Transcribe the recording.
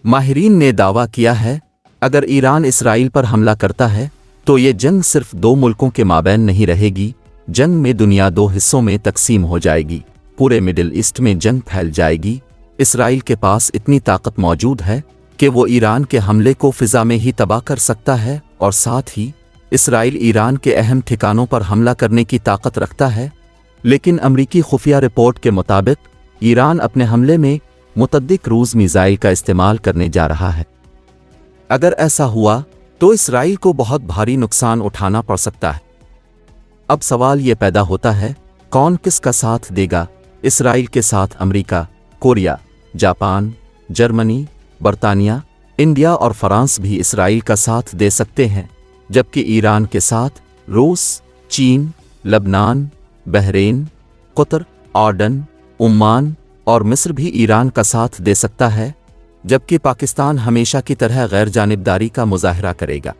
माहिरीन ने दावा किया है अगर ईरान इसराइल पर हमला करता है तो ये जंग सिर्फ दो मुल्कों के माबैन नहीं रहेगी, जंग में दुनिया दो हिस्सों में तकसीम हो जाएगी, पूरे मिडिल ईस्ट में जंग फैल जाएगी। इसराइल के पास इतनी ताकत मौजूद है कि वो ईरान के हमले को फिजा में ही तबाह कर सकता है और साथ ही इसराइल ईरान के अहम ठिकानों पर हमला करने की ताकत रखता है। लेकिन अमरीकी खुफिया रिपोर्ट के मुताबिक ईरान अपने हमले में मुतअद्दिद क्रूज़ मिसाइल का इस्तेमाल करने जा रहा है। अगर ऐसा हुआ तो इसराइल को बहुत भारी नुकसान उठाना पड़ सकता है। अब सवाल ये पैदा होता है कौन किसका साथ देगा। इसराइल के साथ अमेरिका, कोरिया, जापान, जर्मनी, बरतानिया, इंडिया और फ्रांस भी इसराइल का साथ दे सकते हैं, जबकि ईरान के साथ रूस, चीन, लबनान, बहरीन, कतर, जॉर्डन, ओमान और मिस्र भी ईरान का साथ दे सकता है, जबकि पाकिस्तान हमेशा की तरह गैर जानिबदारी का मुजाहरा करेगा।